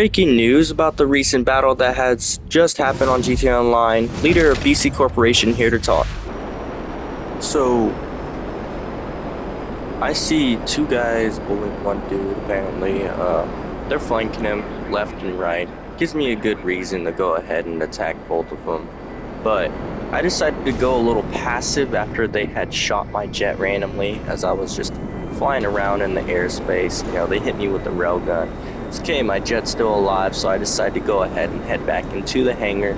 breaking news about the recent battle that has just happened on GTA Online. Leader of BC Corporation here to talk. So, I see two guys bullying one dude, apparently. They're flanking him left and right. Gives me a good reason to go ahead and attack both of them. But I decided to go a little passive after they had shot my jet randomly as I was just flying around in the airspace. You know, they hit me with the railgun. It's okay, my jet's still alive, so I decided to go ahead and head back into the hangar.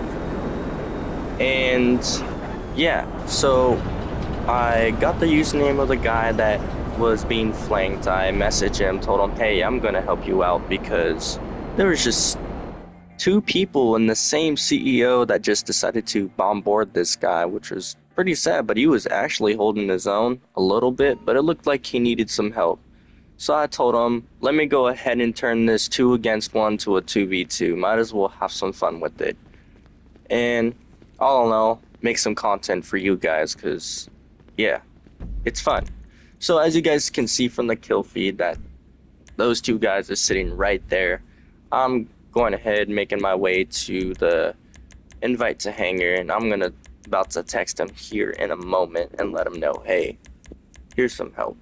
And yeah, so I got the username of the guy that was being flanked. I messaged him, told him, hey, I'm gonna help you out because there was just two people in the same CEO that just decided to bombard this guy, which was pretty sad, but he was actually holding his own a little bit, but it looked like he needed some help. So I told him, let me go ahead and turn this 2 against 1 to a 2v2. Might as well have some fun with it. And all in all, make some content for you guys, because, yeah, it's fun. So as you guys can see from the kill feed that those two guys are sitting right there, I'm going ahead making my way to the invite to hangar, and I'm about to text him here in a moment and let him know, hey, here's some help.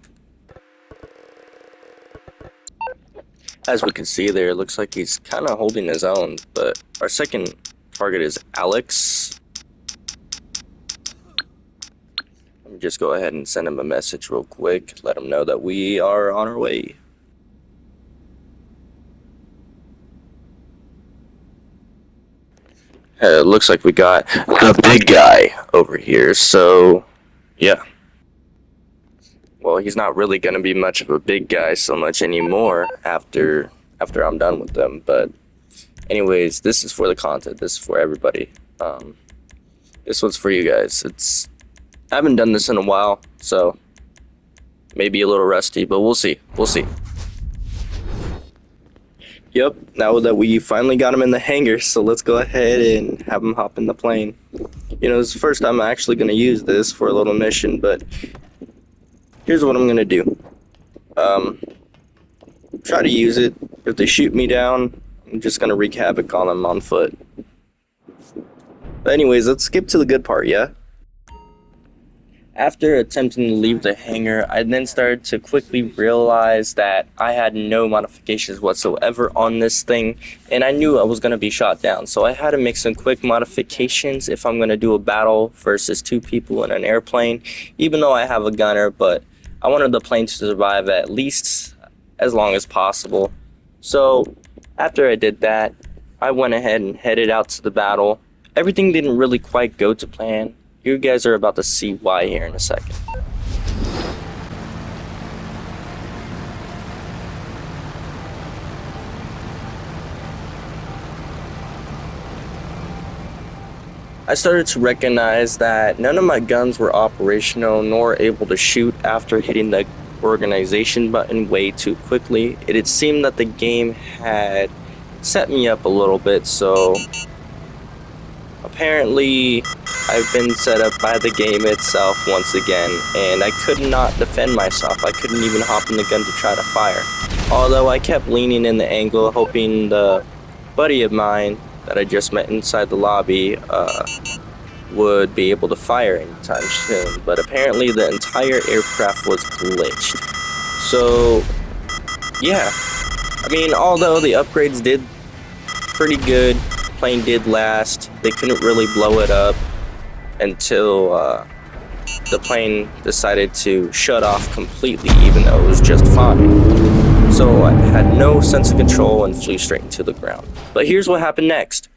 As we can see there, it looks like he's kind of holding his own, but our second target is Alex. Let me just go ahead and send him a message real quick, let him know that we are on our way. It looks like we got the big guy over here, so yeah. Well, he's not really going to be much of a big guy so much anymore after I'm done with them. But anyways, this is for the content. This is for everybody. This one's for you guys. I haven't done this in a while, so maybe a little rusty, but we'll see. We'll see. Yep, now that we finally got him in the hangar, so let's go ahead and have him hop in the plane. You know, it's the first time I'm actually going to use this for a little mission, but here's what I'm gonna do. Try to use it. If they shoot me down, I'm just gonna wreak havoc on them on foot. But anyways, let's skip to the good part, yeah? After attempting to leave the hangar, I then started to quickly realize that I had no modifications whatsoever on this thing, and I knew I was going to be shot down, so I had to make some quick modifications if I'm going to do a battle versus 2 people in an airplane, even though I have a gunner, but I wanted the plane to survive at least as long as possible. So after I did that, I went ahead and headed out to the battle. Everything didn't really quite go to plan. You guys are about to see why here in a second. I started to recognize that none of my guns were operational nor able to shoot after hitting the organization button way too quickly. It had seemed that the game had set me up a little bit, so apparently I've been set up by the game itself once again, and I could not defend myself. I couldn't even hop in the gun to try to fire. Although I kept leaning in the angle, hoping the buddy of mine that I just met inside the lobby would be able to fire anytime soon. But apparently the entire aircraft was glitched. So yeah, I mean, although the upgrades did pretty good, plane did last, they couldn't really blow it up until the plane decided to shut off completely, even though it was just fine. So I had no sense of control and flew straight into the ground. But here's what happened next.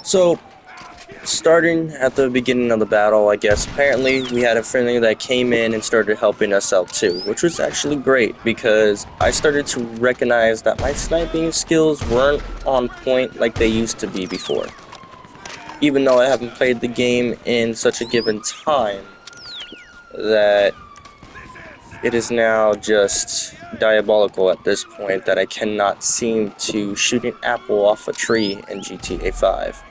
So starting at the beginning of the battle, I guess, apparently we had a friendly that came in and started helping us out too, which was actually great because I started to recognize that my sniping skills weren't on point like they used to be before. Even though I haven't played the game in such a given time, that it is now just diabolical at this point that I cannot seem to shoot an apple off a tree in GTA 5.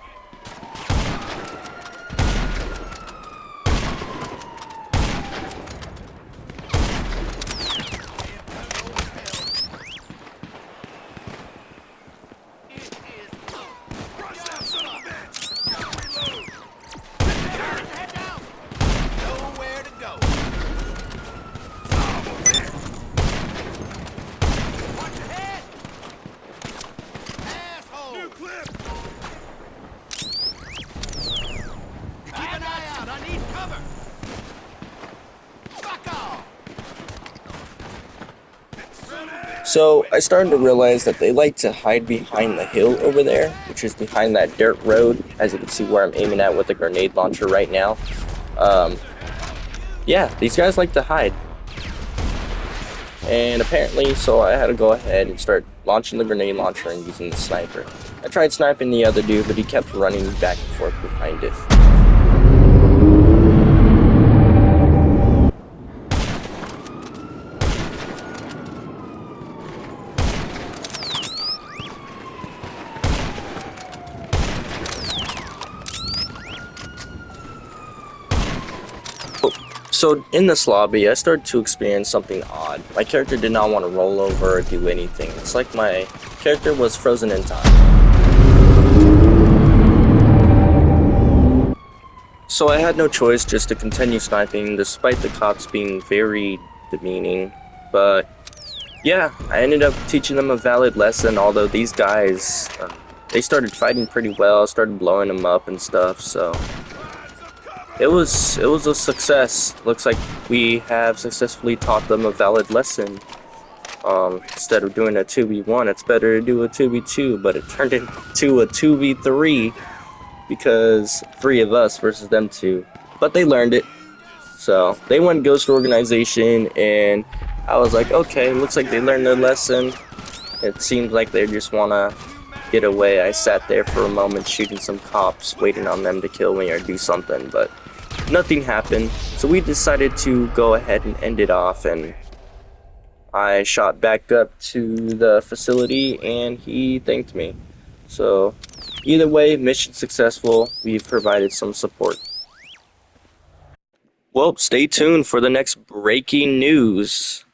Keep an eye out. I need cover. Fuck off. So I started to realize that they like to hide behind the hill over there, which is behind that dirt road, as you can see where I'm aiming at with the grenade launcher right now. Yeah, these guys like to hide. And apparently, so I had to go ahead and start launching the grenade launcher and using the sniper. I tried sniping the other dude, but he kept running back and forth behind it. So in this lobby, I started to experience something odd. My character did not want to roll over or do anything. It's like my character was frozen in time. So I had no choice just to continue sniping despite the cops being very demeaning. But yeah, I ended up teaching them a valid lesson, although these guys, they started fighting pretty well, started blowing them up and stuff, so it was a success. Looks like we have successfully taught them a valid lesson. Instead of doing a 2v1, it's better to do a 2v2, but it turned into a 2v3 because 3 of us versus them 2. But they learned it. So they went Ghost Organization, and I was like, okay, looks like they learned their lesson. It seems like they just want to get away. I sat there for a moment shooting some cops, waiting on them to kill me or do something, but nothing happened. So we decided to go ahead and end it off, and I shot back up to the facility and he thanked me. So either way, mission successful. We've provided some support. Well, stay tuned for the next breaking news.